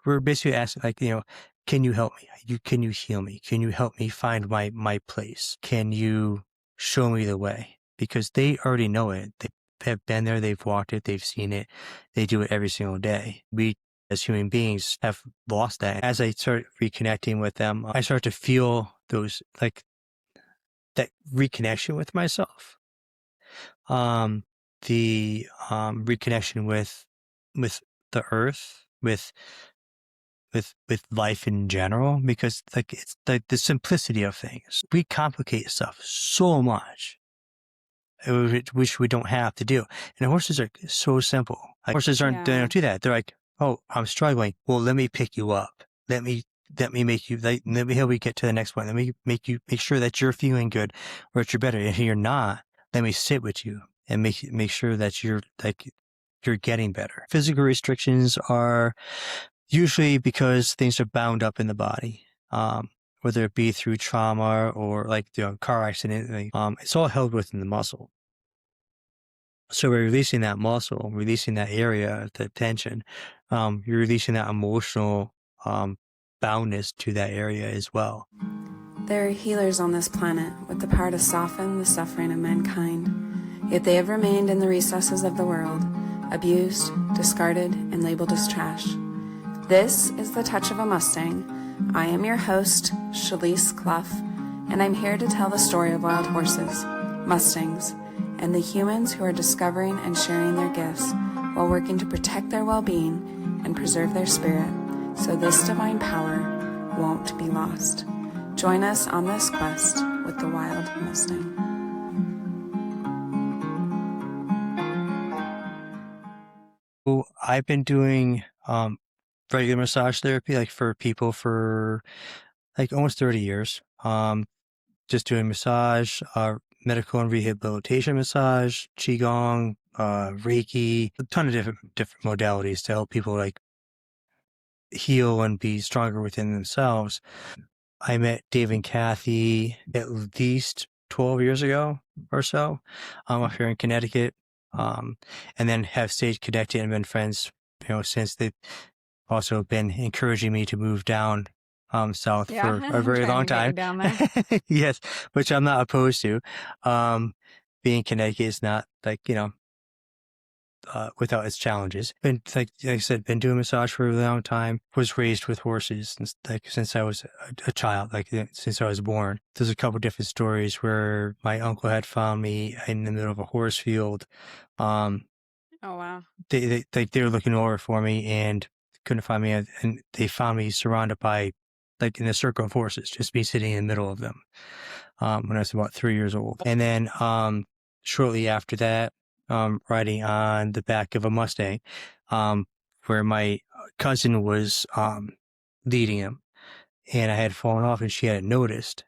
we're basically asking, like, can you help me? Can you heal me? Can you help me find my place? Can you show me the way? Because they already know it. They have been there. They've walked it. They've seen it. They do it every single day. We, as human beings, have lost that. As I start reconnecting with them, I start to feel those, like, that reconnection with myself. The reconnection with the earth, with life in general, because, like, it's like the simplicity of things. We complicate stuff so much, which we don't have to do. And horses are so simple. Like, horses they Yeah. don't do that. They're like, oh, I'm struggling. Well, let me pick you up. Let me make you, like, let me help you get to the next point. Let me make sure that you're feeling good or that you're better. If you're not, let me sit with you and make sure that you're, like, you're getting better. Physical restrictions are usually because things are bound up in the body, whether it be through trauma or, like, car accident. It's all held within the muscle. So we're releasing that muscle, releasing that area, the tension. You're releasing that emotional boundness to that area as well. There are healers on this planet with the power to soften the suffering of mankind, yet they have remained in the recesses of the world, abused, discarded, and labeled as trash. This is The Touch of a Mustang. I am your host, Shalise Clough, and I'm here to tell the story of wild horses, Mustangs, and the humans who are discovering and sharing their gifts while working to protect their well-being and preserve their spirit, so this divine power won't be lost. Join us on this quest with the Wild Mustang. So I've been doing regular massage therapy, like, for people for, like, almost 30 years. Just doing massage, medical and rehabilitation massage, Qi Gong, Reiki, a ton of different modalities to help people, like, heal and be stronger within themselves. I met Dave and Kathy at least 12 years ago or so, up here in Connecticut, and then have stayed connected and been friends, since. They've also been encouraging me to move down south for a very trying long to get you time. down there. Yes, which I'm not opposed to. Being Connecticut is not, like, without its challenges. And, like I said, been doing massage for a long time. Was raised with horses since I was a child, like, since I was born. There's a couple different stories where my uncle had found me in the middle of a horse field. Oh, wow. They were looking over for me and couldn't find me, and they found me surrounded by, like, in a circle of horses, just me sitting in the middle of them, when I was about 3 years old. And then shortly after that, riding on the back of a Mustang, where my cousin was leading him, and I had fallen off and she hadn't noticed.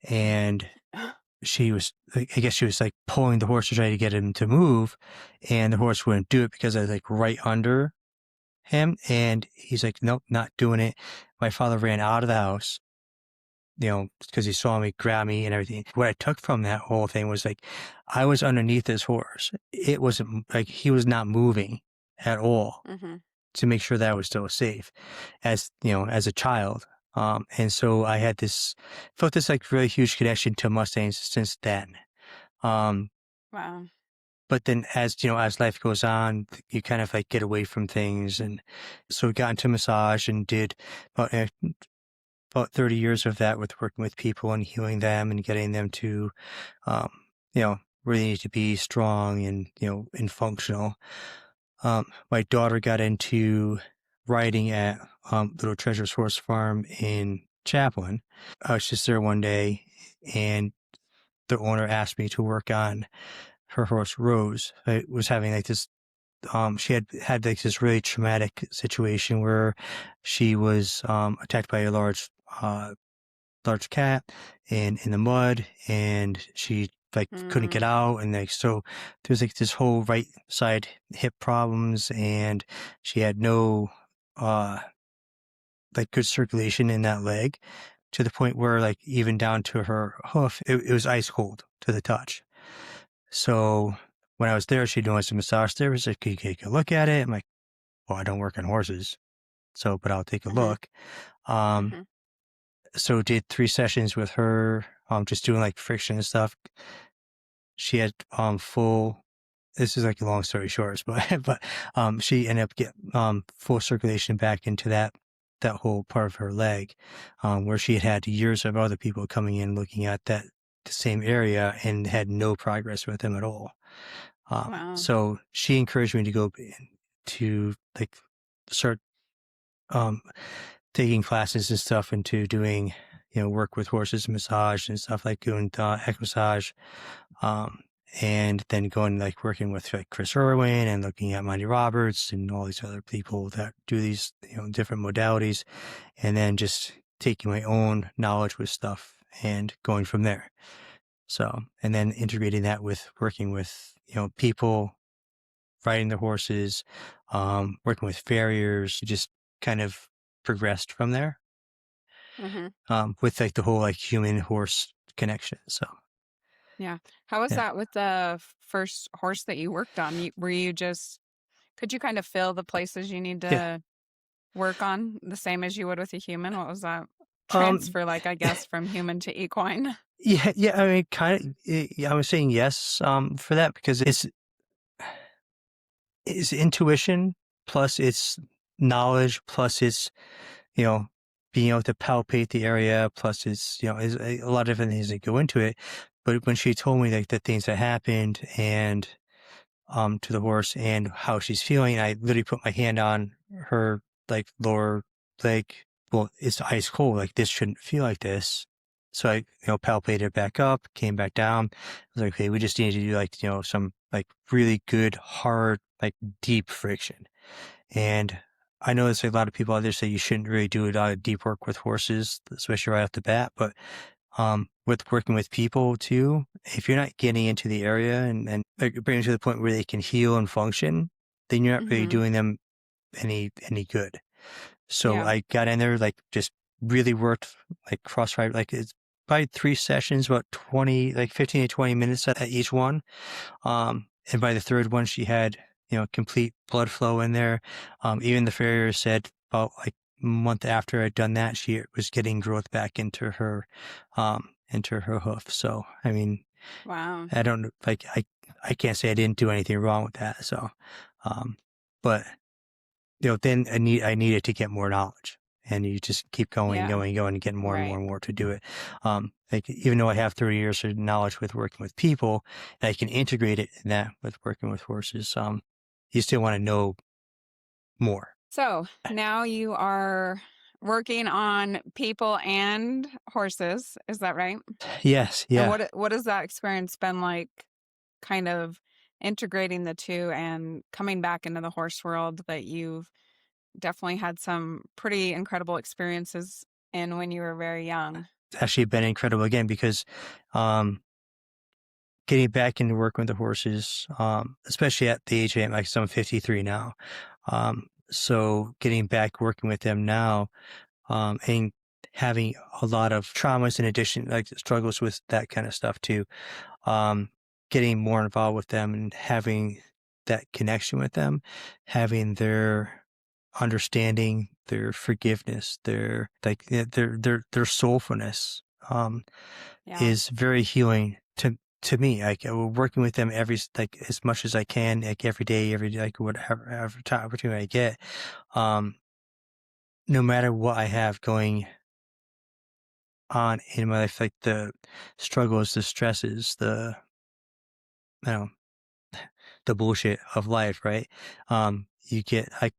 And she was, I guess she was, like, pulling the horse to try to get him to move, and the horse wouldn't do it because I was, like, right under him, and he's like, nope, not doing it. My father ran out of the house, because he saw me, grab me and everything. What I took from that whole thing was, like, I was underneath this horse. It wasn't like he was not moving at all Mm-hmm. to make sure that I was still safe as a child. And so I had felt this, like, really huge connection to Mustangs since then. Um, Wow. but then as life goes on, you kind of, like, get away from things. And so we got into massage and did about 30 years of that, with working with people and healing them and getting them to, where they need to be strong and functional. My daughter got into riding at Little Treasures Horse Farm in Chaplin. I was just there one day, and the owner asked me to work on her horse Rose. I was having, like, this. She had like this really traumatic situation where she was attacked by a large cat in the mud, and she, like, couldn't get out, and, like, so there's, like, this whole right side hip problems, and she had no like, good circulation in that leg, to the point where, like, even down to her hoof, it was ice cold to the touch. So when I was there, she doing some massage therapist, like, "Can you take a look at it?" I'm like, "Well, I don't work on horses." So, but I'll take a Mhm. look. Um, Mhm. so did 3 sessions with her, just doing like friction and stuff. She had, full, this is like a long story short, but, she ended up getting, full circulation back into that whole part of her leg, where she had had years of other people coming in looking at the same area and had no progress with them at all. Wow. So she encouraged me to go to like start um, taking classes and stuff into doing, work with horses, massage and stuff like doing exercise, um, and then going like working with like Chris Irwin and looking at Monty Roberts and all these other people that do these, different modalities, and then just taking my own knowledge with stuff and going from there. So, and then integrating that with working with, people riding the horses, working with farriers, just kind of progressed from there, Mhm. with like the whole like human horse connection. So, Yeah. How was yeah. that with the first horse that you worked on? Were you just could you kind of feel the places you need Yeah. to work on the same as you would with a human? What was that Um, transfer like, I guess, from human to equine? yeah, yeah. I mean, kind of, yeah, I was saying yes, for that because it's intuition plus it's knowledge plus it's, you know, being able to palpate the area plus it's, is a lot of different things that go into it. But when she told me like the things that happened and to the horse and how she's feeling. I literally put my hand on her like lower leg. Well, it's ice cold. Like this shouldn't feel like this. So I, palpated it back up, came back down. I was like, okay, we just need to do like, some like really good, hard, like deep friction. And I know there's a lot of people out there say you shouldn't really do a lot of deep work with horses, especially right off the bat. But with working with people too, if you're not getting into the area and like bringing them to the point where they can heal and function, then you're not really Mhm. doing them any good. So Yeah. I got in there, like just really worked like cross right, like it's probably 3 sessions, about 20, like 15 to 20 minutes at each one. And by the third one, she had, complete blood flow in there. Even the farrier said about like a month after I'd done that, she was getting growth back into her hoof. So, I mean, Wow. I don't like, I can't say I didn't do anything wrong with that. So, um, but, then I needed to get more knowledge. And you just keep going, Yeah. going, going, and getting more and more Right. and more to do it. Like even though I have 30 years of knowledge with working with people, I can integrate it in that with working with horses. You still want to know more. So, now you are working on people and horses, is that right? Yes, And yeah. what has that experience been like, kind of integrating the 2 and coming back into the horse world that you've definitely had some pretty incredible experiences in when you were very young? It's actually been incredible again because, um, getting back into working with the horses, especially at the age I'm like, so I'm 53 now. So getting back working with them now, and having a lot of traumas in addition, like struggles with that kind of stuff too. Um, Getting more involved with them and having that connection with them, having their understanding, their forgiveness, their like their soulfulness, Yeah. is very healing to me. Like working with them like as much as I can, like every day, like whatever every time opportunity I get. Um, no matter what I have going on in my life, like the struggles, the stresses, you know, the bullshit of life, right? You get like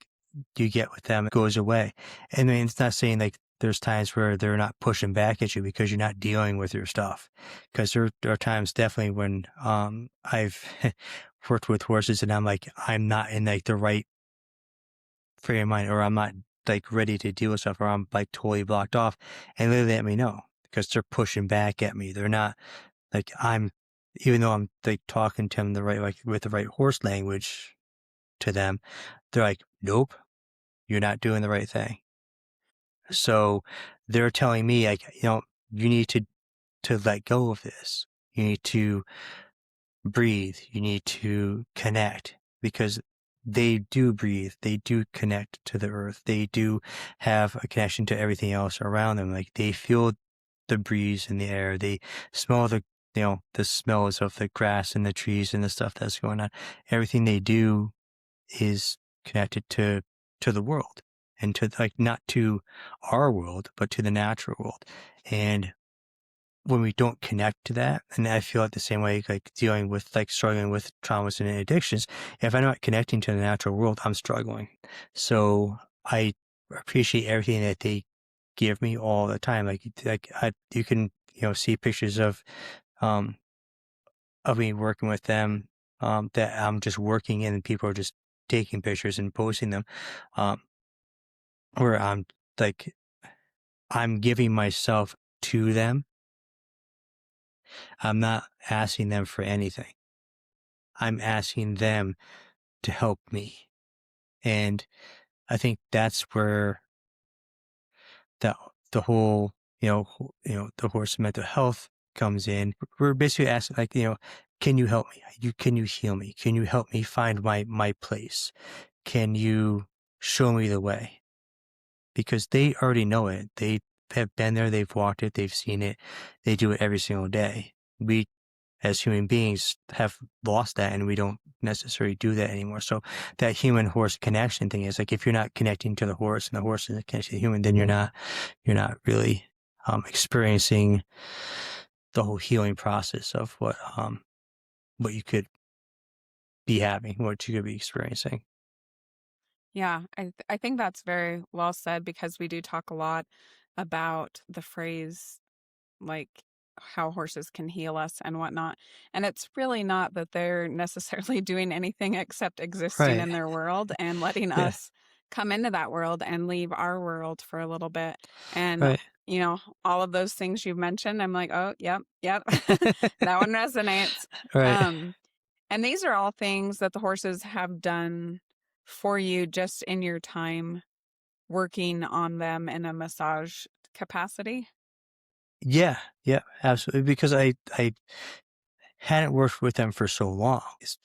you get with them, it goes away. And I mean, it's not saying like there's times where they're not pushing back at you because you're not dealing with your stuff. Because there are times definitely when I've worked with horses and I'm like, I'm not in like the right frame of mind or I'm not like ready to deal with stuff or I'm like totally blocked off. And they let me know because they're pushing back at me. They're not like even though I'm like talking to them the right, like with the right horse language to them, they're like, nope, you're not doing the right thing. So they're telling me like, you need to let go of this. You need to breathe. You need to connect because they do breathe. They do connect to the earth. They do have a connection to everything else around them. Like they feel the breeze in the air. They smell the smells of the grass and the trees and the stuff that's going on. Everything they do is connected to the world and to like not to our world, but to the natural world. And when we don't connect to that, and I feel like the same way, like dealing with like struggling with traumas and addictions, if I'm not connecting to the natural world, I'm struggling. So I appreciate everything that they give me all the time. You can, see pictures um, of me working with them, that I'm just working in and people are just taking pictures and posting them, um, where like, I'm giving myself to them. I'm not asking them for anything. I'm asking them to help me. And I think that's where the the whole, the horse mental health comes in. We're basically asking, like, can you help me? Can you heal me? Can you help me find my place? Can you show me the way? Because they already know it. They have been there. They've walked it. They've seen it. They do it every single day. We, as human beings, have lost that, and we don't necessarily do that anymore. So that human horse connection thing is like, if you're not connecting to the horse and the horse isn't connected to the human, then you're not really experiencing the whole healing process of what you could be having, what you could be experiencing. Yeah, I think that's very well said because we do talk a lot about the phrase like how horses can heal us and whatnot. And it's really not that they're necessarily doing anything except existing Right. in their world and letting Yeah. us come into that world and leave our world for a little bit. And, Right. all of those things you've mentioned, I'm like, oh, yep, yep. That one resonates. Right. Um, and these are all things that the horses have done for you just in your time working on them in a massage capacity. Yeah. Yeah. Absolutely. Because I hadn't worked with them for so long. It's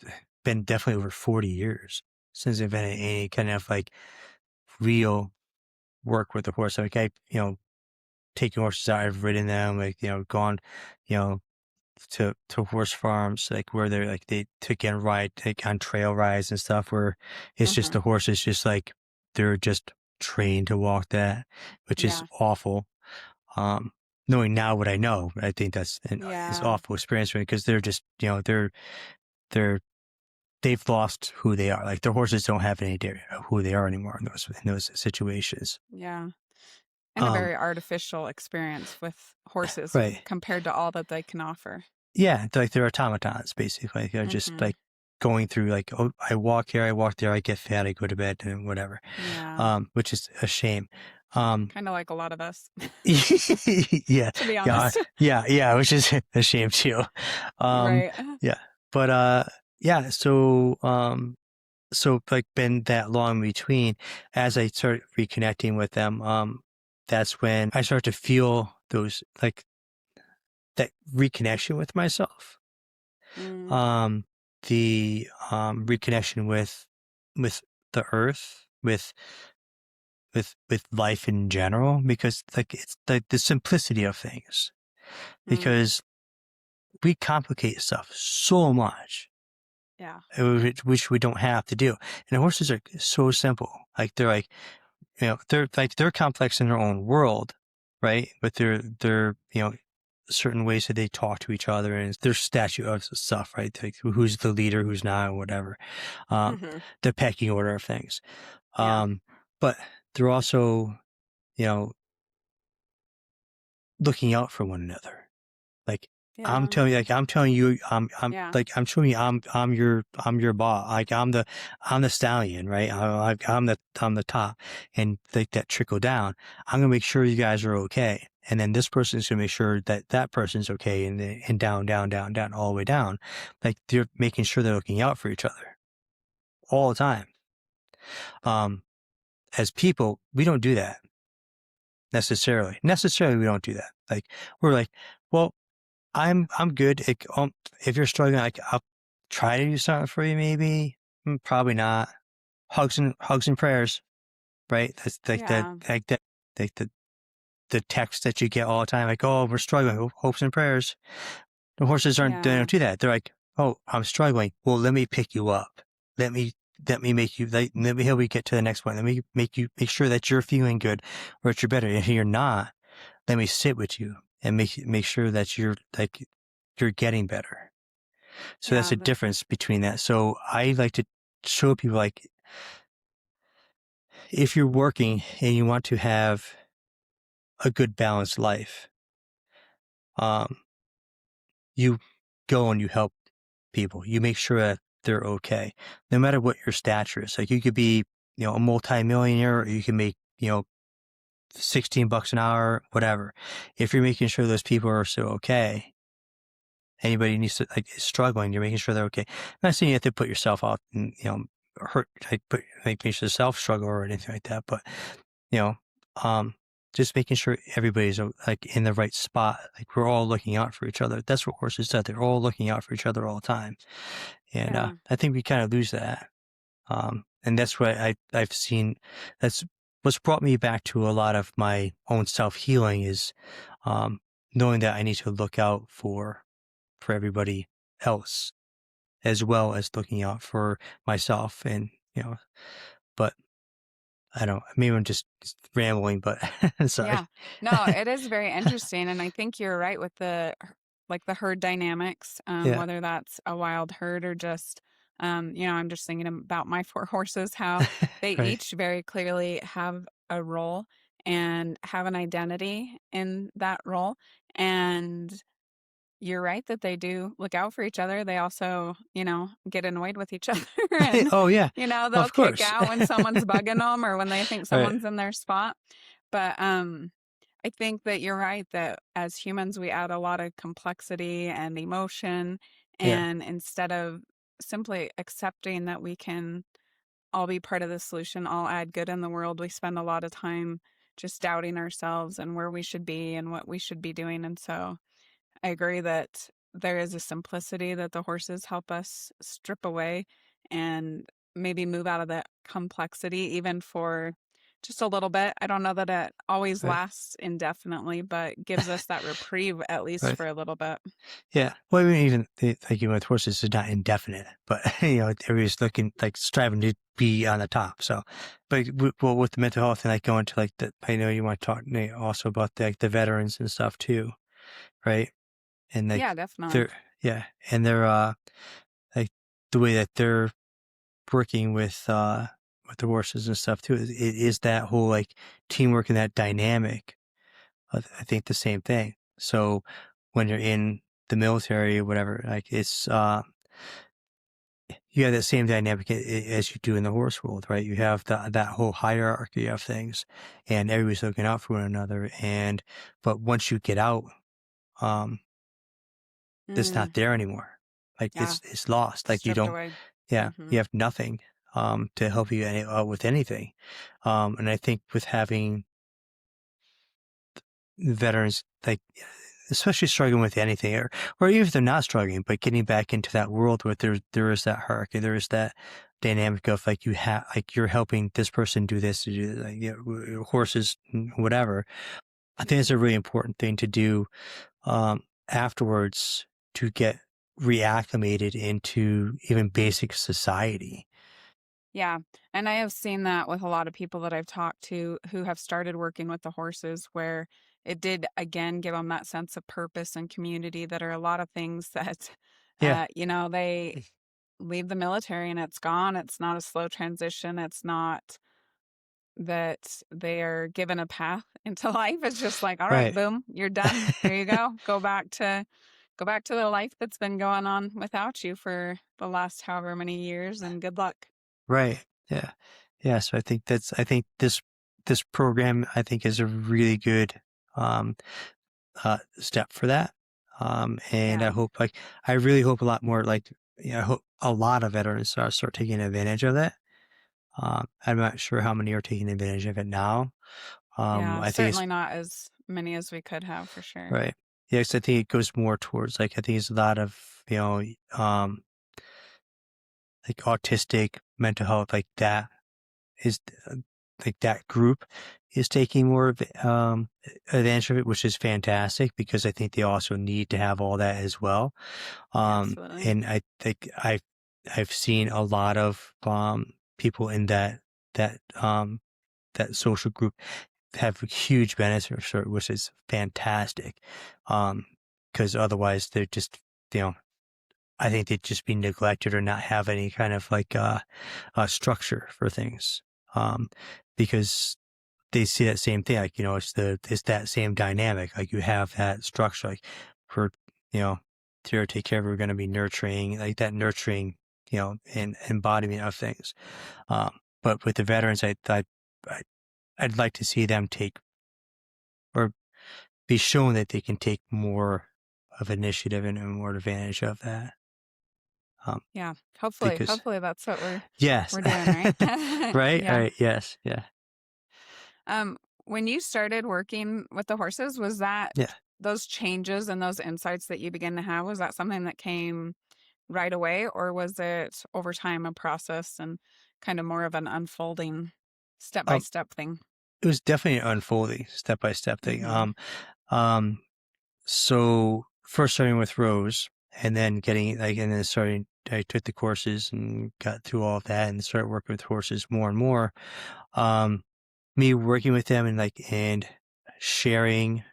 been definitely over 40 years since I've been in any kind of like real work with the horse. Like taking horses out, I've ridden them, like, gone, you know, to horse farms, like where they're like, they took in ride, take on trail rides and stuff where it's just Hmm. the horses just like, they're just trained to walk that, which is Yeah. awful. Um, Knowing now what I know, I think that's is Yeah. awful experience for me because they're just, they're they've lost who they are. Like their horses don't have any idea who they are anymore in those situations. Yeah. And a Um, very artificial experience with horses right. compared to all that they can offer. Yeah, like they're automatons basically. They're just Hmm. like going through like, oh, I walk here, I walk there, I get fat, I go to bed and whatever. Yeah. Which is a shame. Um, Kind of like a lot of us, yeah, to be yeah, honest. yeah, which is a shame too. Um, Right. yeah, but yeah, so like been that long between as I start reconnecting with them, that's when I start to feel those like that reconnection with myself. Mm, Um, the reconnection with the earth, with life in general, because like it's like the simplicity of things. mm, Because we complicate stuff so much, yeah. which we don't have to do. And horses are so simple. Like they're like, they're complex in their own world, right? But they're certain ways that they talk to each other and their statute of stuff, right? Like who's the leader, who's not, or whatever. Um, Hmm. the pecking order of things. Yeah. But they're also, you know, looking out for one another. Like Yeah. I'm telling you, Yeah. I'm showing you, I'm your boss. Like I'm the stallion, right? I'm the top, and like that trickle down. I'm gonna make sure you guys are okay, and then this person's gonna make sure that that person's okay, and down, down, down, down, all the way down. Like they're making sure they're looking out for each other all the time. Um, as people, we don't do that necessarily. Necessarily, we don't do that. Like we're like, well, I'm good. If you're struggling, like I'll try to do something for you, maybe. Probably not. hugs and prayers, right? That's Yeah. like the text that you get all the time, like, oh, we're struggling, hopes and prayers. The horses they Yeah. don't do that. They're like, oh, I'm struggling. Well, let me pick you up. Let me make you let me help you get to the next point. Let me make sure that you're feeling good or that you're better. If you're not, let me sit with you and make sure that you're getting better. So that's Yeah. the difference between that. So I like to show people, like, if you're working and you want to have a good balanced life, um, you go and you help people. You make sure that they're okay, no matter what your stature is. Like, you could be, a multimillionaire, or you can make, 16 bucks an hour, whatever. If you're making sure those people are still okay, anybody needs to, like, is struggling, you're making sure they're okay. I'm not saying you have to put yourself out and, hurt, make yourself struggle or anything like that, but, you know, um, just making sure everybody's, like, in the right spot. Like, we're all looking out for each other. That's what horses do. They're all looking out for each other all the time. And, Yeah. I think we kind of lose that. And that's what I've seen. That's what's brought me back to a lot of my own self-healing is, knowing that I need to look out for everybody else, as well as looking out for myself. And, but I don't, maybe I'm just rambling, but sorry. Yeah. No, it is very interesting. And I think you're right with like the herd dynamics, Yeah. whether that's a wild herd or just, I'm just thinking about my four horses, how they Right. each very clearly have a role and have an identity in that role. And you're right that they do look out for each other. They also, get annoyed with each other and, Oh yeah. they'll Of kick course. out when someone's bugging them or when they think Right. someone's in their spot. But I think that you're right that as humans, we add a lot of complexity and emotion. Yeah. And instead of simply accepting that we can all be part of the solution, all add good in the world, we spend a lot of time just doubting ourselves and where we should be and what we should be doing. And so I agree that there is a simplicity that the horses help us strip away and maybe move out of that complexity, even for just a little bit. I don't know that it always Right. lasts indefinitely, but gives us that reprieve at least Right. for a little bit. Yeah. Well, I mean, even like, with horses, it's not indefinite, but everybody's looking, like, striving to be on the top. So, but well, with the mental health, and like going to, like, I know you want to talk, Nate, also about the veterans and stuff too, right? And, like, Yeah, definitely. they're yeah, and they're like, the way that they're working with the horses and stuff too, it is that whole, like, teamwork and that dynamic. I think the same thing. So when you're in the military or whatever, like, it's you have that same dynamic as you do in the horse world, right? You have that whole hierarchy of things, and everybody's looking out for one another. And but once you get out, um, it's not Mm, there anymore. Like, yeah, it's lost. Like, you stripped don't, away. yeah, Hmm. you have nothing to help you with anything. And I think with having veterans, like, especially struggling with anything, or even if they're not struggling, but getting back into that world where there is that hierarchy, there is that dynamic of, like, you're helping this person do this, like, horses, whatever. I think it's a really important thing to do afterwards, to get reacclimated into even basic society. Yeah. And I have seen that with a lot of people that I've talked to who have started working with the horses, where it did again give them that sense of purpose and community that are a lot of things that, Yeah, they leave the military and it's gone. It's not a slow transition. It's not that they are given a path into life. It's just like, all right, right. boom, you're done. Here you go. Go back to the life that's been going on without you for the last however many years and good luck. Right. Yeah. Yeah. So I think this program, I think, is a really good um step for that. And Yeah. I really hope a lot more, like, I hope a lot of veterans start taking advantage of that. I'm not sure how many are taking advantage of it now. Yeah, I think it's certainly not as many as we could have for sure. right. Yes, I think it goes more towards, like, I think it's a lot of, um, like, autistic mental health, like that. is like that group is taking more of advantage of it, which is fantastic because I think they also need to have all that as well. Yeah, absolutely. And I think I've seen a lot of people in that that social group have huge benefits, which is fantastic. Because otherwise they're just, you know, I think they'd just be neglected or not have any kind of like structure for things. Um, because they see that same thing, like, you know, it's that same dynamic. Like you have that structure, like for, you know, to take care of, we're going to be nurturing, like that nurturing, you know, and embodiment of things. But with the veterans, I I'd like to see them take or be shown that they can take more of initiative and more advantage of that. Um, Yeah. because Hopefully that's what yes, we're doing, right? right, Yeah. right, yes, yeah, Um, when you started working with the horses, was that yeah. those changes and those insights that you began to have, was that something that came right away, or was it over time a process and kind of more of an unfolding step by Um, step thing? it was definitely an unfolding step by step thing. Mm-hmm. Um, so first starting with Rose, and then getting like, and then starting. I took the courses and got through all of that, and started working with horses more and more. Um, Me working with them and like and sharing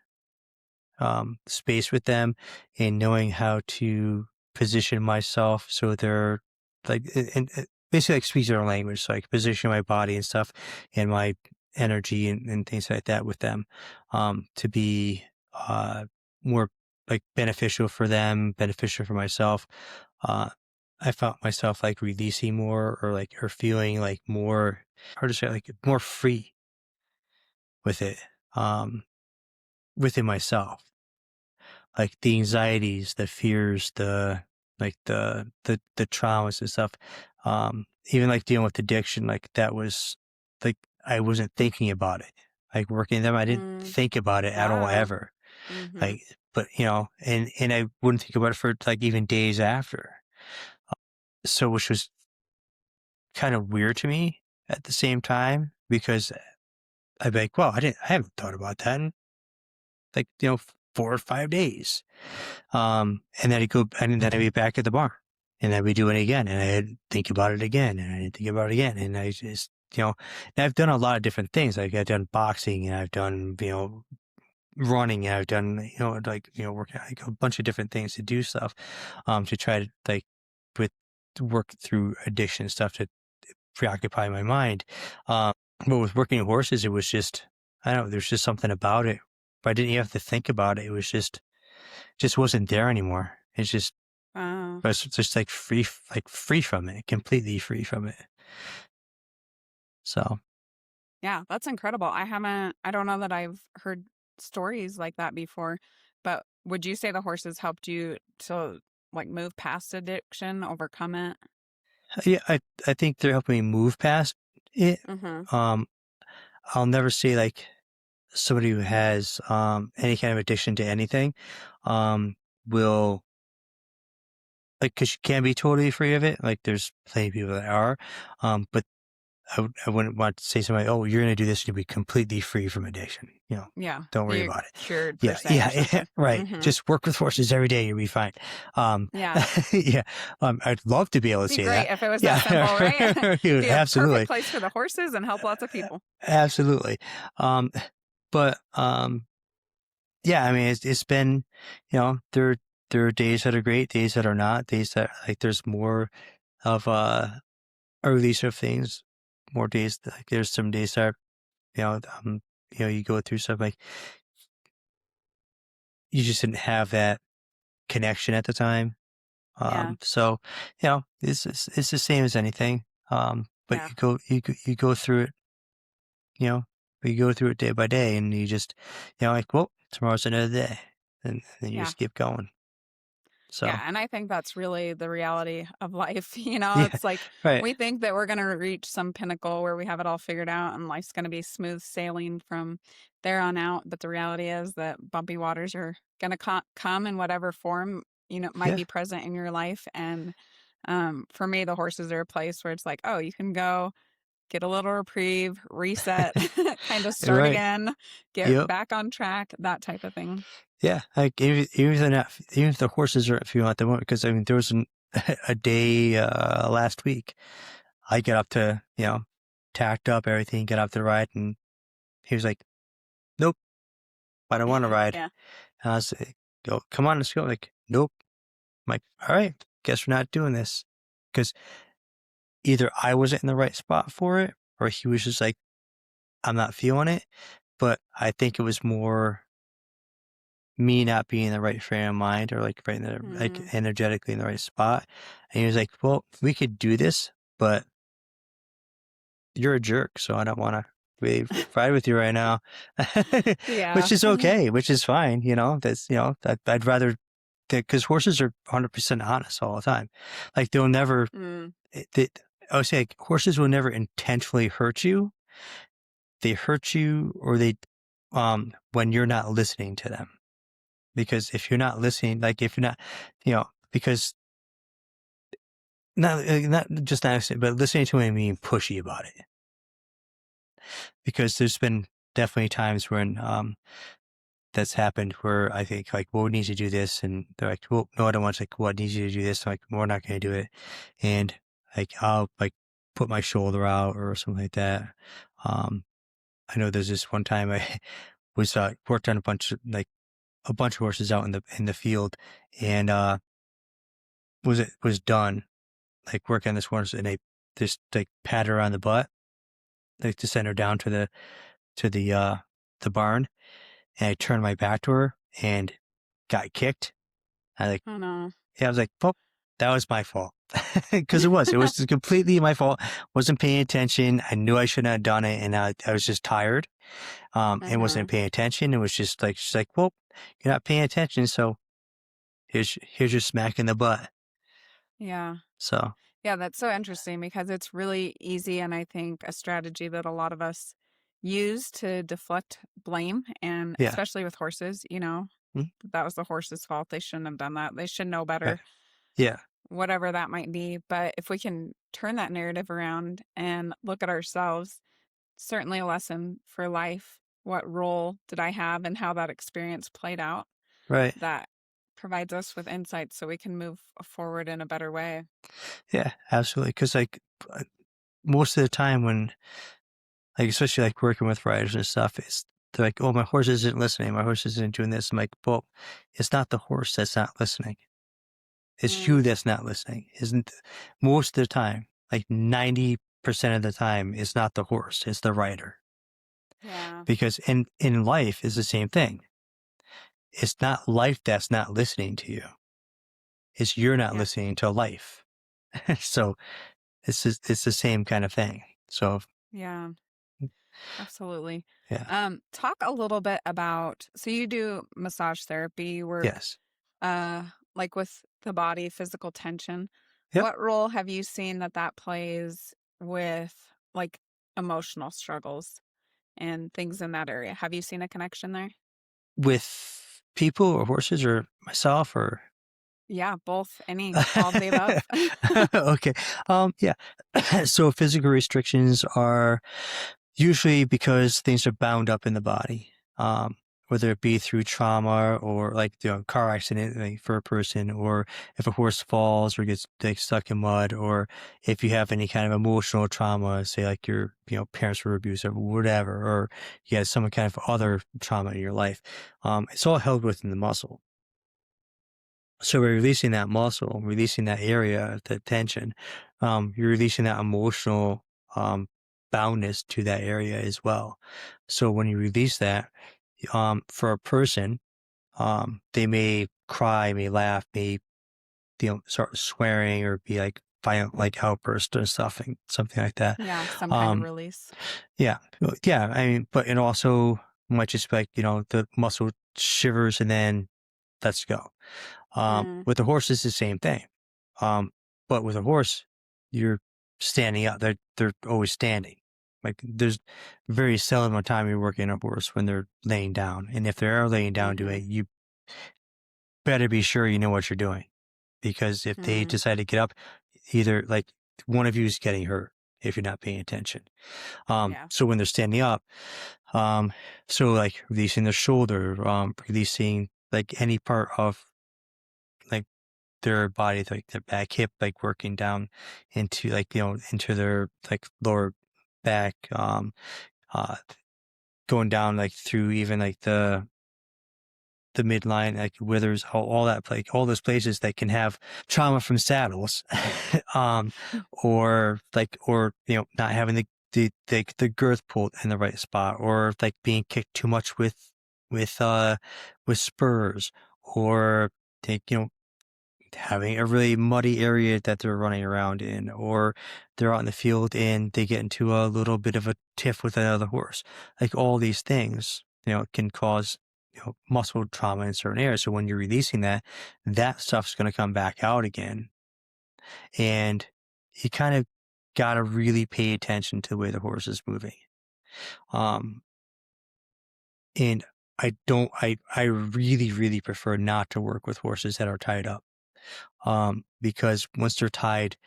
space with them and knowing how to position myself so they're like and basically like speak their own language, so I can position my body and stuff and my energy and things like that with them to be more like beneficial for them, beneficial for myself. uh I found myself like releasing more or like or feeling like more, hard to say, like more free with it, um within myself, like the anxieties, the fears, the like the traumas and stuff. Even like dealing with addiction, like that was like I wasn't thinking about it. Like working them, I didn't Mm. think about it at all Wow. ever. Mm-hmm. Like, but you know, and I wouldn't think about it for like even days after. So, which was kind of weird to me at the same time because I'd be like, well, I haven't thought about that in like, you know, 4 or 5 days. And then I'd be back at the bar and I'd be doing it again and I'd think about it again and I'd think about it again. And I just, you know, and I've done a lot of different things. Like I've done boxing and I've done, you know, running and I've done, you know, like, you know, working like a bunch of different things to do stuff, to try to like with work through addiction stuff to preoccupy my mind. Um, but with working with horses, it was just, I don't know, there's just something about it. But I didn't even have to think about it. It was just wasn't there anymore. It's just, Wow. I was just like free from it, completely free from it. So Yeah, that's incredible. I don't know that I've heard stories like that before, but would you say the horses helped you to like move past addiction, overcome it? yeah, I think they're helping me move past it. Mm-hmm. Um, I'll never say like somebody who has any kind of addiction to anything will like, because you can't be totally free of it. Like there's plenty of people that are, but I wouldn't want to say to somebody, "Oh, you're going to do this and you'll be completely free from addiction." You know, Yeah, don't worry you're about it. cured per Yeah, se or yeah, something. right. Mm-hmm. Just work with horses every day, you'll be fine. Um, Yeah. yeah, I'd love to be able to Be say great that. if it was that simple, right? Yeah, dude, Be a perfect absolutely, place for the horses and help lots of people. absolutely. Um, but yeah, I mean, it's been, you know, there are days that are great, days that are not, days that like there's more of a release of things, more days like there's some days that you know, you know, you go through stuff like you just didn't have that connection at the time. Yeah. So, you know, it's the same as anything. But Yeah. you go through it, you know, you go through it day by day, and you just, you know, like, well, tomorrow's another day, and then you Yeah. just keep going. Yeah, So, and I think that's really the reality of life. yeah, It's like right, we think that we're going to reach some pinnacle where we have it all figured out and life's going to be smooth sailing from there on out. But the reality is that bumpy waters are going to come in whatever form, might yeah, be present in your life. And for me, the horses are a place where it's like, oh, you can go get a little reprieve, reset, kind of start Right. again, get Yep. back on track, that type of thing. Yeah. Like even if they're not, even if the horses are, if you want them, because I mean, there was a day, last week, I get up to, tacked up everything, get up to ride, and he was like, nope, I don't want to ride. Yeah. And I was like, go, come on, let's go. Like, nope. I'm like, all right, guess we're not doing this. Because either I wasn't in the right spot for it, or he was just like, I'm not feeling it. But I think it was more me not being in the right frame of mind, or like right in the, like Mm. energetically in the right spot. And he was like, well, we could do this, but you're a jerk, so I don't want to really ride with you right now. Yeah. Which is okay, which is fine. That's, I'd rather, because horses are 100% honest all the time. Like they'll never, Mm. I would say like, horses will never intentionally hurt you. They hurt you, or when you're not listening to them. Because if you're not listening, like if you're not, because not just not listening, but listening to him and being pushy about it. Because there's been definitely times when that's happened where I think like, well, we need to do this, and they're like, well, no, I don't want to. Like, well, I need you to do this. I'm like, we're not going to do it, and like I'll like put my shoulder out or something like that. I know there's this one time I was worked on a bunch of horses out in the field, and was done like working on this horse, and they just like pat her on the butt, like to send her down to the barn, and I turned my back to her and got kicked. Oh no. Yeah, I was like, well, that was my fault. Because it was completely my fault. Wasn't paying attention. I knew I shouldn't have done it, and I was just tired. And Uh-huh. wasn't paying attention. It was just like, she's like, well, you're not paying attention, so here's your smack in the butt. Yeah. So Yeah, that's so interesting because it's really easy, and I think a strategy that a lot of us use to deflect blame, and yeah. especially with horses, Mm, that was the horse's fault. They shouldn't have done that. They should know right. better, Yeah. whatever that might be. But if we can turn that narrative around and look at ourselves, certainly a lesson for life. What role did I have and how that experience played out? Right. That provides us with insights so we can move forward in a better way. Yeah, absolutely. Because like most of the time when, like, especially like working with riders and stuff, they're like, oh, my horse isn't listening. My horse isn't doing this. I'm like, well, it's not the horse that's not listening. It's you Mm, that's not listening. Isn't most of the time, like 90% of the time, it's not the horse, it's the rider. yeah. Because in life is the same thing. It's not life that's not listening to you. It's you're not Yeah. listening to life. So it's the same kind of thing. So Yeah. Absolutely. yeah. Talk a little bit about, so you do massage therapy, you work Yes. uh like with the body, physical tension. Yep. What role have you seen that plays with like emotional struggles and things in that area? Have you seen a connection there? With people or horses or myself or Yeah, both, all of the above. okay. Yeah. So physical restrictions are usually because things are bound up in the body. Whether it be through trauma or like car accident, like, for a person, or if a horse falls or gets like stuck in mud, or if you have any kind of emotional trauma, say like your parents were abusive or whatever, or you had some kind of other trauma in your life. It's all held within the muscle. So we're releasing that muscle, releasing that area, the tension. You're releasing that emotional boundness to that area as well. So when you release that, for a person, they may cry, may laugh, may start swearing or be like violent, like outbursts and stuff, and something like that. Yeah, some kind of Um, release. yeah, yeah. I mean, but it also might just be like the muscle shivers and then let's go. Mm, With the horse, it's the same thing. But with a horse, you're standing up. They're always standing. Like there's very seldom a time you're working a horse when they're laying down. And if they are laying down mm-hmm, doing it, you better be sure you know what you're doing. Because if they mm, decide to get up, either like one of you is getting hurt. if you're not paying attention. Yeah. So when they're standing up, so like releasing their shoulder, releasing like any part of like their body, like their back, hip, like working down into like, into their like lower back, uh, going down like through even like the midline, like withers, all that, like all those places that can have trauma from saddles, or like, or, not having the girth pulled in the right spot, or like being kicked too much with, with spurs, or take, having a really muddy area that they're running around in, or they're out in the field and they get into a little bit of a tiff with another horse. Like all these things, can cause, muscle trauma in certain areas. So when you're releasing that, that stuff's going to come back out again. And you kind of got to really pay attention to the way the horse is moving. And I really, really prefer not to work with horses that are tied up. Because once they're tied,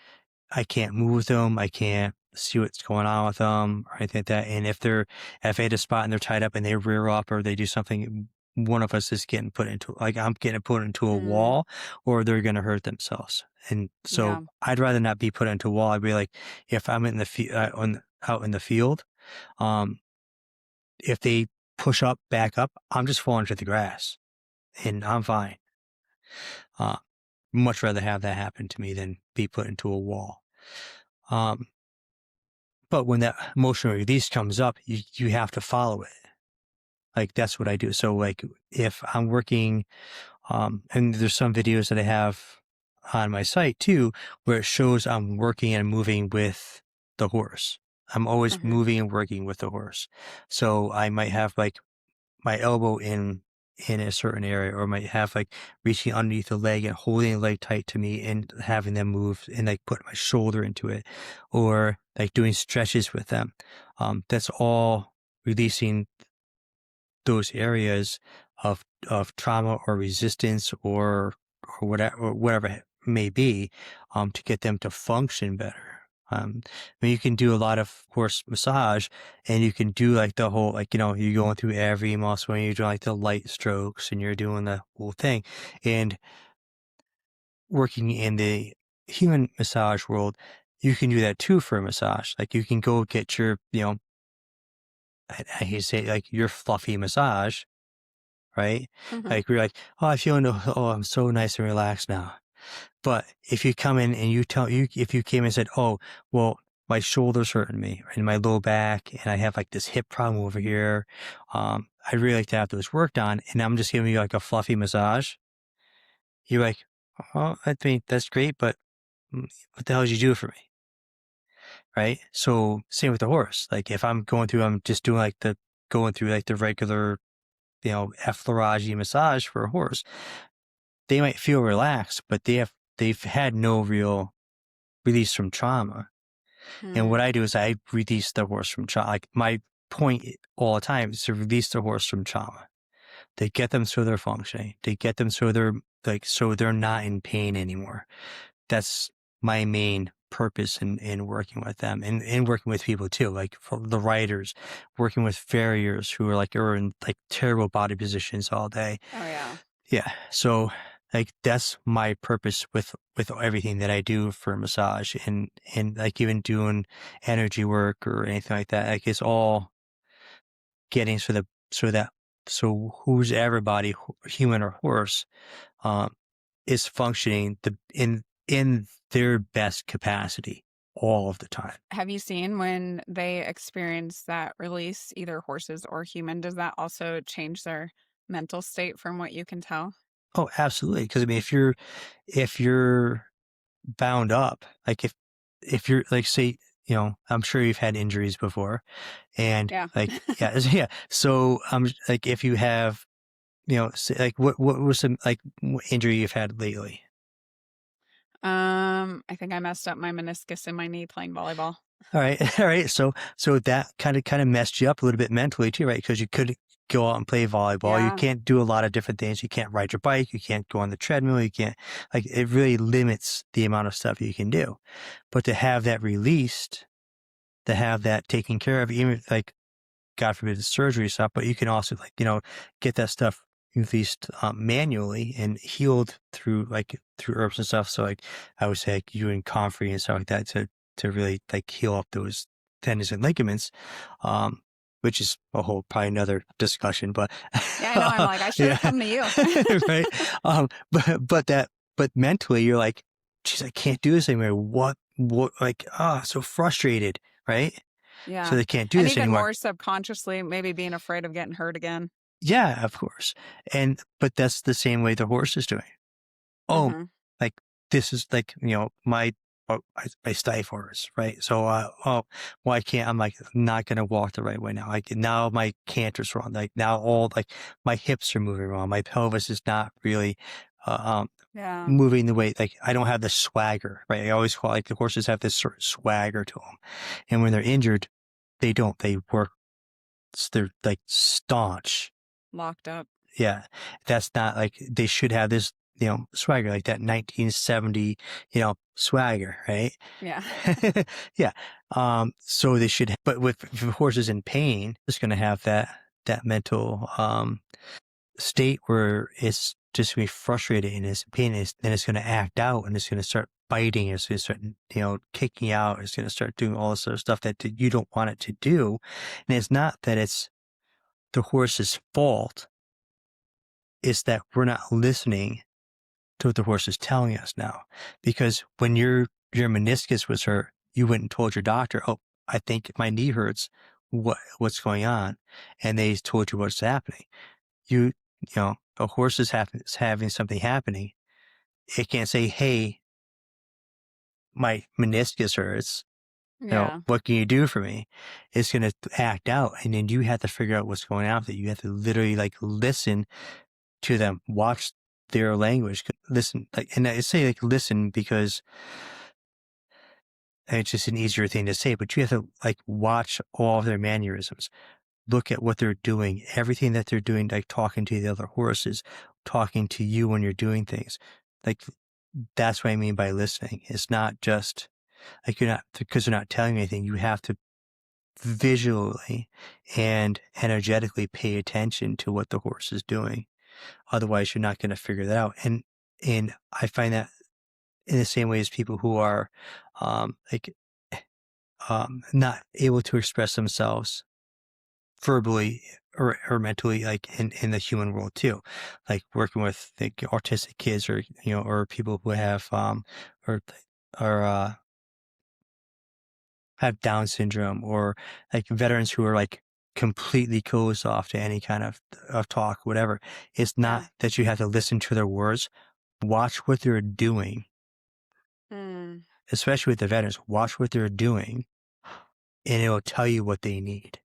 I can't move them. I can't see what's going on with them or anything like that. And if I hit a spot and they're tied up and they rear up or they do something, one of us is getting put into, like I'm getting put into a Mm, wall, or they're going to hurt themselves. And so yeah. I'd rather not be put into a wall. I'd be like, if I'm in out in the field, um, if they push up, back up, I'm just falling to the grass and I'm fine. Uh, Much rather have that happen to me than be put into a wall. Um, but when that emotional release comes up, you have to follow it. Like that's what I do. So like if I'm working, and there's some videos that I have on my site too, where it shows I'm working and moving with the horse. I'm always Hmm. moving and working with the horse. So I might have like my elbow in a certain area, or might have like reaching underneath the leg and holding the leg tight to me and having them move and like put my shoulder into it, or like doing stretches with them. That's all releasing those areas of trauma or resistance or whatever it may be, to get them to function better. I mean, you can do a lot of horse massage, and you can do like the whole, like, you're going through every muscle and you're doing like the light strokes and you're doing the whole thing. And working in the human massage world, you can do that too for a massage. Like you can go get your, I hate to say it, like your fluffy massage, right? Hmm. Like we're like, oh, I feel no, oh, I'm so nice and relaxed now. But if you come in and if you came and said, oh, well, my shoulder's hurting me in my low back, and I have like this hip problem over here. I'd really like to have those worked on, and I'm just giving you like a fluffy massage. You're like, oh, I think that's great, but what the hell did you do for me? Right? So same with the horse. Like if I'm just doing like going through like the regular, effleurage massage for a horse. They might feel relaxed, but they've had no real release from trauma. And what Mm. I do is I release the horse from trauma. Like my point all the time is to release the horse from trauma. They get them so they're functioning. They get them so they're not in pain anymore. That's my main purpose in working with them, and working with people too, like for the riders, working with farriers who are in like terrible body positions all day. Oh yeah. Yeah. So like that's my purpose with everything that I do for massage, and like even doing energy work or anything like that. Like it's all getting so who's everybody, human or horse, um, is functioning in their best capacity all of the time. Have you seen when they experience that release, either horses or human, does that also change their mental state from what you can tell? Oh, absolutely. Because I mean, if you're bound up, like if you're like, say, I'm sure you've had injuries before, and Yeah. like, yeah, yeah. So like if you have, say, like what was some like injury you've had lately? I think I messed up my meniscus in my knee playing volleyball. All right, all right. So that kind of messed you up a little bit mentally too, right? Because you could go out and play volleyball. You Yeah. can't do a lot of different things. You can't ride your bike. You can't go on the treadmill. You can't, like, it really limits the amount of stuff you can do. But to have that released, to have that taken care of, even if, like, God forbid, the surgery stuff, but you can also, like, get that stuff released manually and healed through herbs and stuff. So, like, I would say, like, you and comfrey and stuff like that to really, like, heal up those tendons and ligaments, um, which is a whole probably another discussion. But Yeah, I know. I'm like, I should have yeah, come to you. right. But mentally, you're like, geez, I can't do this anymore. What? Like, so frustrated, right? So Yeah. they can't do And this even anymore. more subconsciously, maybe being afraid of getting hurt again. Yeah, of course. But that's the same way the horse is doing. Oh, Mm-hmm. like, this is like, my stiff horse, right? So, why can't I'm like not gonna walk the right way now? Like, now my canter's wrong. Like, now all, like, my hips are moving wrong. My pelvis is not really Yeah. moving the way, like, I don't have the swagger, right? I always call, like, the horses have this sort of swagger to them, and when they're injured, they don't. They work. They're like staunch. Locked up. Yeah, that's not, like, they should have this, swagger, like that 1970, swagger, right? Yeah. Yeah. So they should, but if a horse is in pain, it's going to have that mental state where it's just going to be frustrated and it's in pain, and it's going to act out, and it's going to start biting, it's going to start, kicking out, it's going to start doing all this sort of stuff that you don't want it to do. And it's not that it's the horse's fault. It's that we're not listening to what the horse is telling us now. Because when your meniscus was hurt, you went and told your doctor, "Oh, I think my knee hurts. What's going on?" And they told you what's happening. A horse is having something happening. It can't say, "Hey, my meniscus hurts. Yeah. What can you do for me?" It's going to act out, and then you have to figure out what's going on with it. You have to literally, like, listen to them, watch their language, listen, like, and I say, like, listen because it's just an easier thing to say, but you have to, like, watch all of their mannerisms, look at what they're doing, everything that they're doing, like talking to the other horses, talking to you when you're doing things. Like, that's what I mean by listening. It's not just like, you're not, because they're not telling you anything. You have to visually and energetically pay attention to what the horse is doing. Otherwise, you're not going to figure that out. And I find that in the same way as people who are like not able to express themselves verbally or mentally, like in the human world too, like working with, like, autistic kids, or or people who have or or have Down syndrome, or like veterans who are, like, completely closed off to any kind of talk, whatever. It's not Yeah. that you have to listen to their words. Watch what they're doing, Mm. especially with the veterans. Watch what they're doing, and it'll tell you what they need.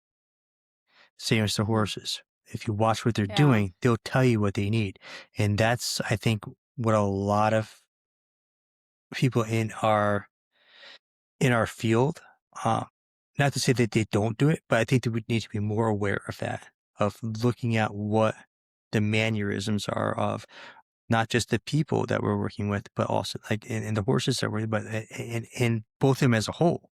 Same as the Mm-hmm. horses. If you watch what they're Yeah. doing, they'll tell you what they need. And that's, I think, what a lot of people in our field, uh, not to say that they don't do it, but I think that we need to be more aware of that, of looking at what the mannerisms are of not just the people that we're working with, but also, like, in the horses that we're, but in both of them as a whole.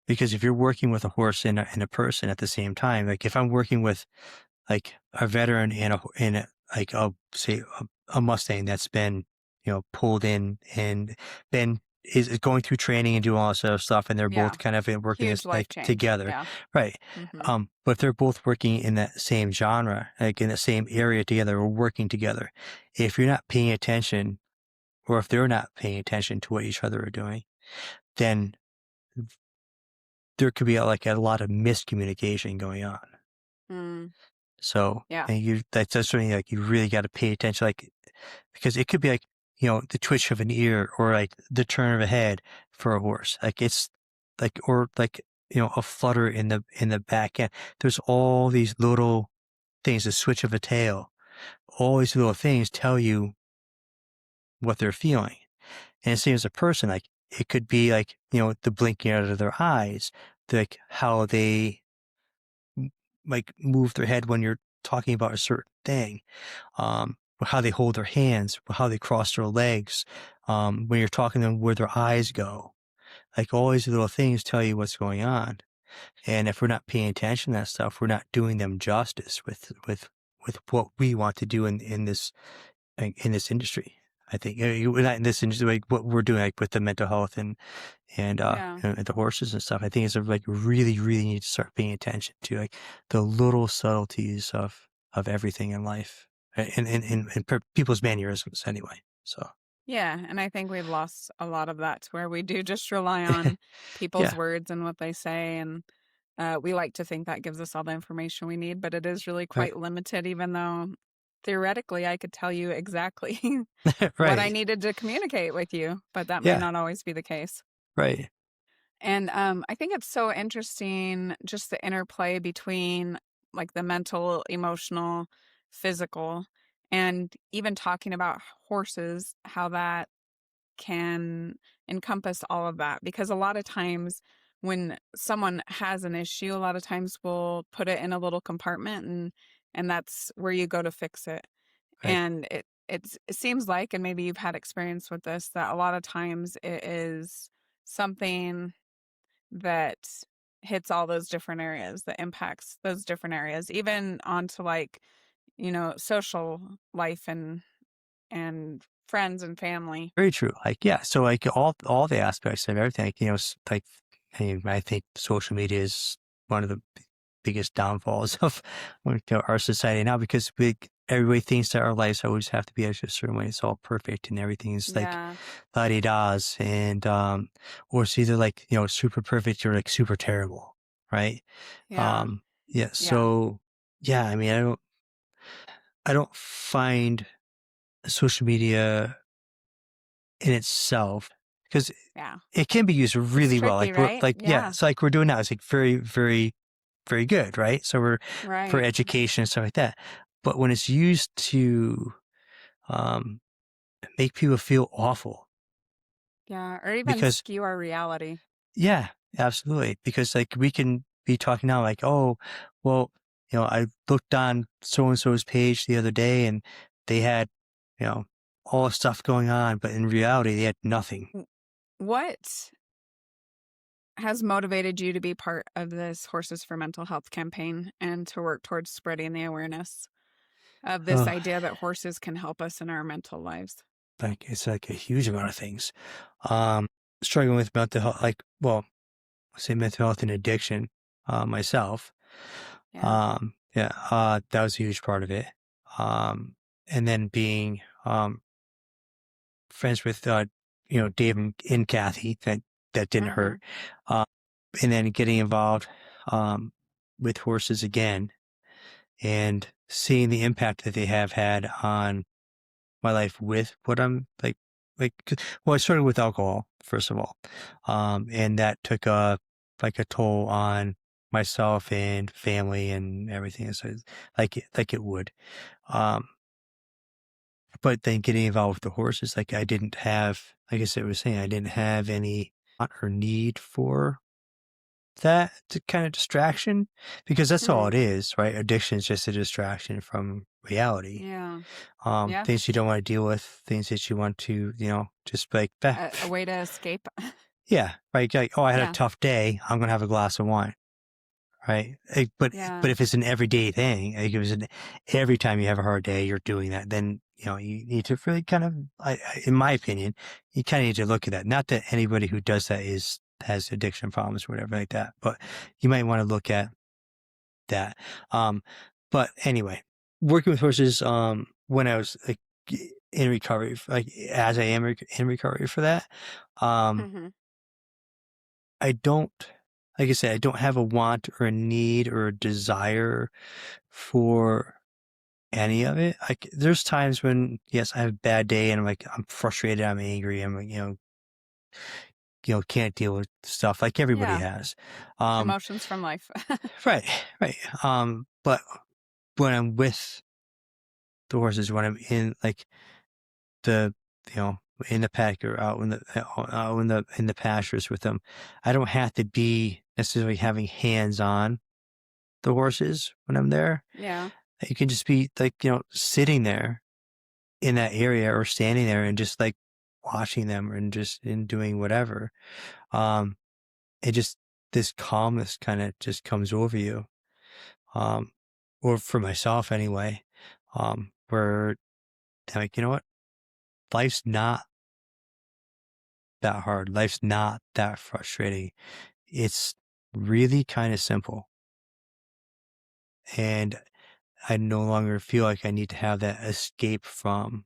Because if you're working with a horse and a person at the same time, like, if I'm working with, like, a veteran and like, I'll say a Mustang that's been, pulled in and been is going through training and doing all this other stuff, and they're Yeah. both kind of working Huge this, life like, change. together, Yeah. right? Mm-hmm. But if they're both working in that same genre, like in the same area together, or working together, if you're not paying attention, or if they're not paying attention to what each other are doing, then there could be a lot of miscommunication going on. Mm. So, Yeah. and that's something, like, you really got to pay attention, like, because it could be like, the twitch of an ear, or like the turn of a head for a horse. Like, it's like, or like, a flutter in the back end. There's all these little things, the switch of a tail, all these little things tell you what they're feeling. And it seems a person, like, it could be like, the blinking out of their eyes, like how they like move their head when you're talking about a certain thing, how they hold their hands, how they cross their legs, when you're talking to them, where their eyes go. Like all these little things tell you what's going on. And if we're not paying attention to that stuff, we're not doing them justice with what we want to do in this industry. I think we're not in this industry, like what we're doing, like with the mental health Yeah. and the horses and stuff. I think it's like really, really need to start paying attention to like the little subtleties of everything in life and people's mannerisms anyway. So Yeah, and I think we've lost a lot of that to where we do just rely on people's yeah, words and what they say, and we like to think that gives us all the information we need, but it is really right, quite limited, even though theoretically I could tell you exactly what I right, needed to communicate with you, but that may yeah, not always be the case. right, And I think it's so interesting just the interplay between like the mental, emotional, physical, and even talking about horses, how that can encompass all of that. Because a lot of times when someone has an issue, a lot of times we'll put it in a little compartment and that's where you go to fix it. right. And it seems like, and maybe you've had experience with this, that a lot of times it is something that hits all those different areas, that impacts those different areas, even onto like, social life and friends and family. Very true. Like, yeah. So like all the aspects of everything, like, like, I think social media is one of the biggest downfalls of our society now because everybody thinks that our lives always have to be a certain way. It's all perfect and everything's like Yeah. la-di-das and, or it's either like, super perfect or like super terrible. Right. Yeah. Yeah. Yeah. So yeah, I mean, I don't find social media in itself because Yeah. it can be used It's really well. tricky, Like we're right? like, yeah, Yeah. it's like we're doing now. It's like very, very, very good, right? So we're for Right. education and stuff like that. But when it's used to um, make people feel awful, Yeah. Or even because skew our reality. yeah, absolutely. Because like we can be talking now, like, oh, well, I looked on so and so's page the other day, and they had, you know, all this stuff going on, but in reality, they had nothing. W- What has motivated you to be part of this Horses for Mental Health campaign and to work towards spreading the awareness of this Oh, idea that horses can help us in our mental lives? like it's like a huge amount of things. Um, Struggling with mental health, like, well, I say mental health and addiction, myself. Yeah. Yeah, that was a huge part of it. And then being, friends with, Dave and Kathy, that didn't Mm-hmm. hurt. Uh, and then getting involved, um, with horses again and seeing the impact that they have had on my life with what I'm like, well, I started with alcohol, first of all. And that took a toll on myself and family and everything. So like it would. Um, but then getting involved with the horses, like I didn't have, like I said, was saying, I didn't have any want or need for that kind of distraction because that's all Hmm. it is, right? Addiction is just a distraction from reality. Yeah. Yeah. Things you don't want to deal with, things that you want to, just like that. A way to escape. Yeah, right. Like, oh, I had a Yeah. tough day. I'm gonna have a glass of wine, right? But Yeah. if it's an everyday thing, like every time you have a hard day, you're doing that. Then you need to really kind of, in my opinion, you kind of need to look at that. Not that anybody who does that has addiction problems or whatever like that, but you might want to look at that. But anyway, working with horses, when I was like in recovery, like as I am in recovery for that, um, Hmm. I don't, like I said, I don't have a want or a need or a desire for any of it. Like there's times when, yes, I have a bad day and I'm frustrated, I'm angry, I'm like, can't deal with stuff like everybody Yeah. has. Um, Emotions from life. right, right. But when I'm with the horses, when I'm in like the, you know, in the paddock or out in the pastures with them, I don't have to be necessarily having hands on the horses when I'm there. Yeah. You can just be like, sitting there in that area or standing there and just like watching them and just in doing whatever. Um, it just, this calmness kind of just comes over you. Um, or for myself anyway, where like, you know what? Life's not that hard. Life's not that frustrating. It's really kind of simple. And I no longer feel like I need to have that escape from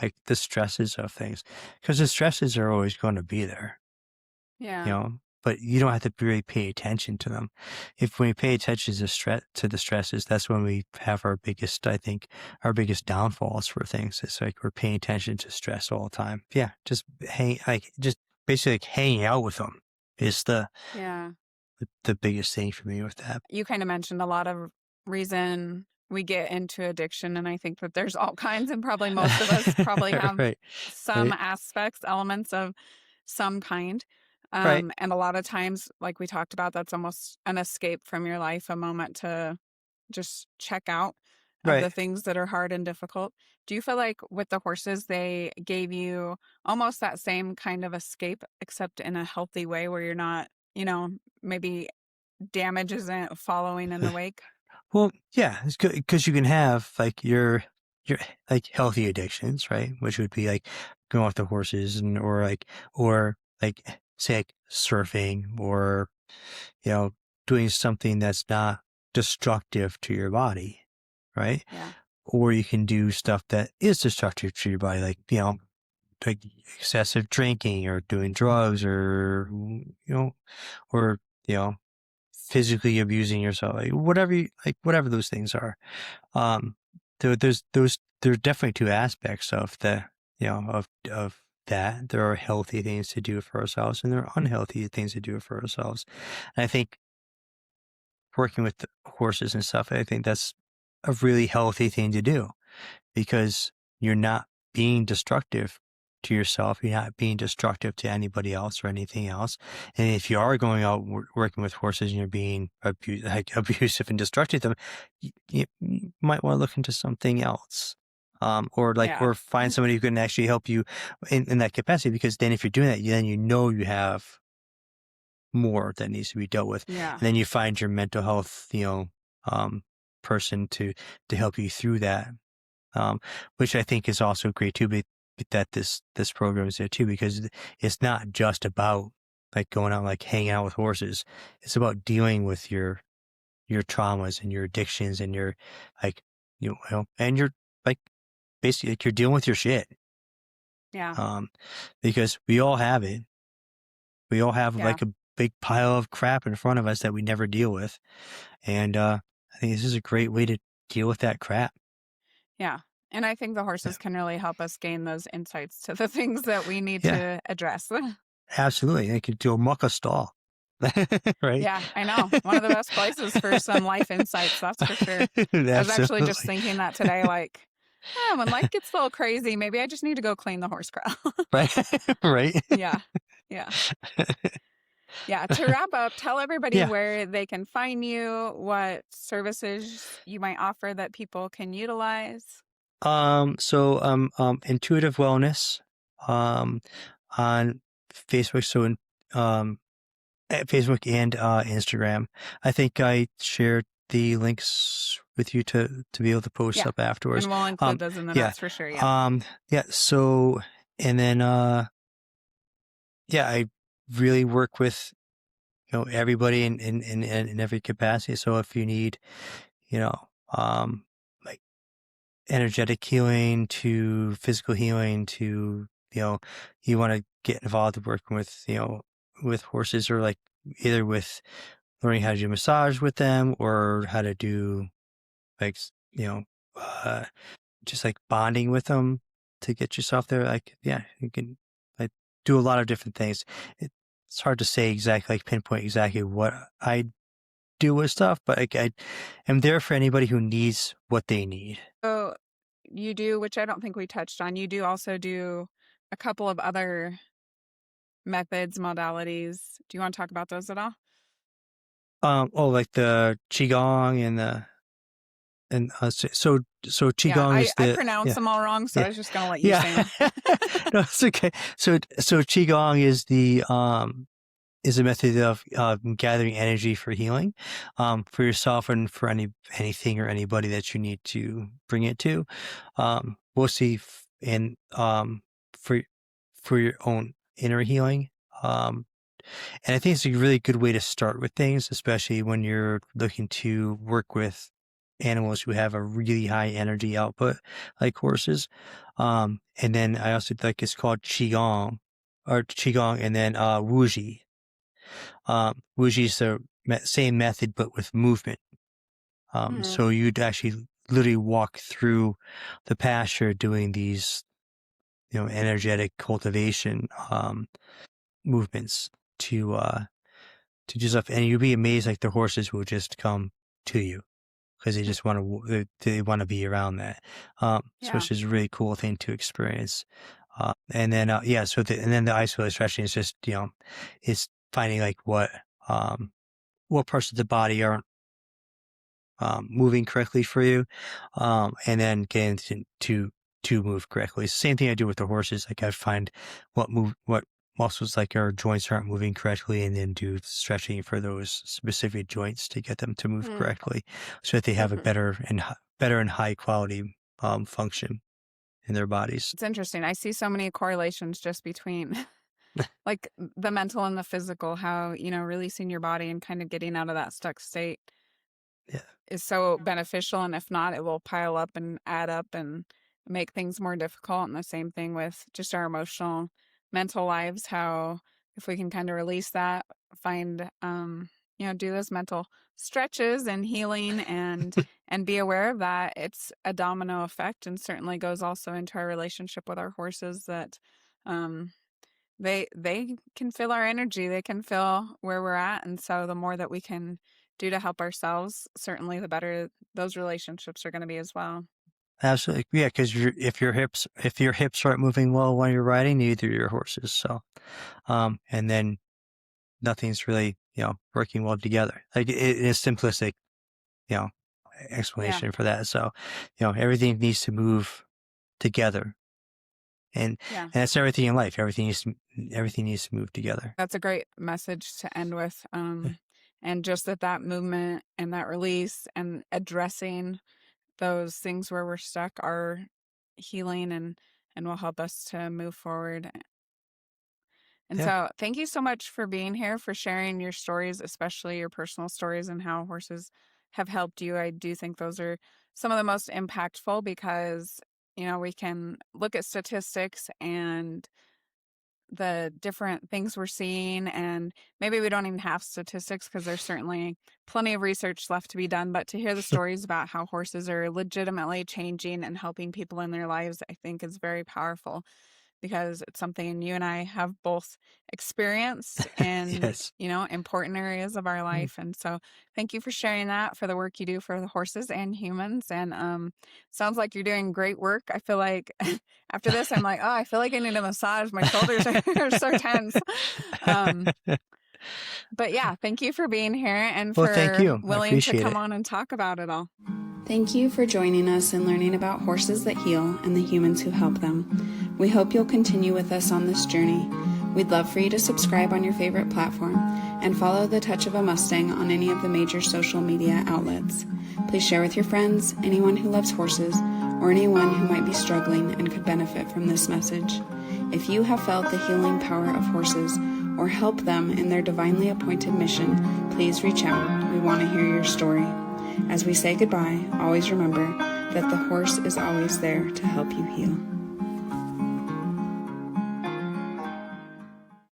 like the stresses of things, because the stresses are always going to be there, you Yeah. know, but you don't have to really pay attention to them. If when we pay attention to the stresses, that's when we have our biggest, I think, our biggest downfalls for things. It's like we're paying attention to stress all the time. Yeah, just basically like hanging out with them is Yeah. the biggest thing for me with that. You kind of mentioned a lot of reason we get into addiction, and I think that there's all kinds, and probably most of us probably have Right, some right, aspects, elements of some kind. right, And a lot of times, like we talked about, that's almost an escape from your life, a moment to just check out of right. the things that are hard and difficult. Do you feel like with the horses, they gave you almost that same kind of escape, except in a healthy way where you're not, maybe damage isn't following in the wake? Well, yeah, it's good because you can have like your like healthy addictions, right? Which would be like going off the horses and or like say like surfing or doing something that's not destructive to your body, right? Yeah. Or you can do stuff that is destructive to your body, like excessive drinking or doing drugs or or you know physically abusing yourself, like whatever those things are. Um, there are definitely two aspects of of that. There are healthy things to do for ourselves, and there are unhealthy things to do for ourselves. And I think working with the horses and stuff, I think that's a really healthy thing to do because you're not being destructive to yourself. You're not being destructive to anybody else or anything else. And if you are going out working with horses and you're being abusive and destructive to them, you might want to look into something else. Yeah. Or find somebody who can actually help you in that capacity. Because then if you're doing that, then you have more that needs to be dealt with. Yeah. And then you find your mental health, person to help you through that, which I think is also great too. But that this program is there too, because it's not just about like going out like hanging out with horses. It's about dealing with your traumas and your addictions and your like and you're like basically like you're dealing with your shit. Yeah. Um, because we all have it. We all have Yeah. like a big pile of crap in front of us that we never deal with, and I think this is a great way to deal with that crap. Yeah. And I think the Yeah. horses can really help us gain those insights to the things that we need Yeah. to address. Absolutely. They could do a mucka stall. Right? Yeah, I know. One of the best places for some life insights, that's for sure. I was actually just Absolutely. thinking that today, like, when life gets a little crazy, maybe I just need to go clean the horse corral. Right? Right? Yeah. Yeah. Yeah. To wrap up, tell everybody Yeah. where they can find you, what services you might offer that people can utilize. Intuitive wellness, um, on Facebook. Um, at Facebook and, Instagram. I think I shared the links with you to be able to post Yeah. up afterwards. And we'll include those in the Yeah. notes for sure. Yeah. Yeah. So, and then, yeah, I really work with, everybody in every capacity. So if you need, you know, like energetic healing to physical healing to, you want to get involved in working with, with horses or like either with learning how to do massage with them or how to do like, uh, just like bonding with them to get yourself there. Like, yeah, you can like do a lot of different things. It's hard to say exactly, like pinpoint exactly what I do with stuff, but I am there for anybody who needs what they need. So you do, which I don't think we touched on, you do also do a couple of other methods, modalities. Do you want to talk about those at all? Like the Qi Gong and and so Yeah, Qigong is I the pronounce yeah them all wrong, so I yeah was just gonna let you say yeah. them. No, it's okay. So Qigong is a method of gathering energy for healing, for yourself and for anything or anybody that you need to bring it to, mostly for your own inner healing. And I think it's a really good way to start with things, especially when you're looking to work with animals who have a really high energy output, like horses. And then I also like it's called Qigong, and then Wuji. Wuji is the same method but with movement. Mhm. So you'd actually literally walk through the pasture doing these, energetic cultivation movements to do stuff, and you'd be amazed. Like the horses will just come to you because they just want to they want to be around that. So Yeah. it's just a really cool thing to experience. And then and then the isolated stretching is just is finding like what parts of the body aren't moving correctly for you, and then getting to move correctly. It's the same thing I do with the horses. Like I find what muscles like our joints aren't moving correctly, and then do stretching for those specific joints to get them to move Mm. correctly, so that they have a better and high quality function in their bodies. It's interesting. I see so many correlations just between like the mental and the physical, how, releasing your body and kind of getting out of that stuck state Yeah, is so beneficial. And if not, it will pile up and add up and make things more difficult. And the same thing with just our emotional, mental lives, how if we can kind of release that, find, do those mental stretches and healing and be aware of that, it's a domino effect, and certainly goes also into our relationship with our horses that, um, they can feel our energy, they can feel where we're at, and so the more that we can do to help ourselves, certainly the better those relationships are going to be as well. absolutely. Yeah, because if your hips aren't moving well when you're riding, neither do your horses. So, and then nothing's really, working well together. Like it is simplistic, you know, Yeah, explanation for that. So, everything needs to move together, and yeah. that's everything in life. Everything needs to move together. That's a great message to end with. Yeah. And just that movement and that release and addressing those things where we're stuck are healing and will help us to move forward. And Yeah. so, thank you so much for being here, for sharing your stories, especially your personal stories and how horses have helped you. I do think those are some of the most impactful because, we can look at statistics and the different things we're seeing, and maybe we don't even have statistics because there's certainly plenty of research left to be done, but to hear the stories about how horses are legitimately changing and helping people in their lives, I think is very powerful because it's something you and I have both experienced in, Yes. important areas of our Mm. life. And so thank you for sharing that, for the work you do for the horses and humans. And sounds like you're doing great work. I feel like after this, I'm like, oh, I feel like I need a massage. My shoulders are so tense. Um, but yeah, thank you for being here and Well, thank for you. I willing to appreciate come it. on and talk about it all. Thank you for joining us and learning about horses that heal and the humans who help them. We hope you'll continue with us on this journey. We'd love for you to subscribe on your favorite platform and follow The Touch of a Mustang on any of the major social media outlets. Please share with your friends, anyone who loves horses, or anyone who might be struggling and could benefit from this message. If you have felt the healing power of horses or help them in their divinely appointed mission, please reach out. We want to hear your story. As we say goodbye, always remember that the horse is always there to help you heal.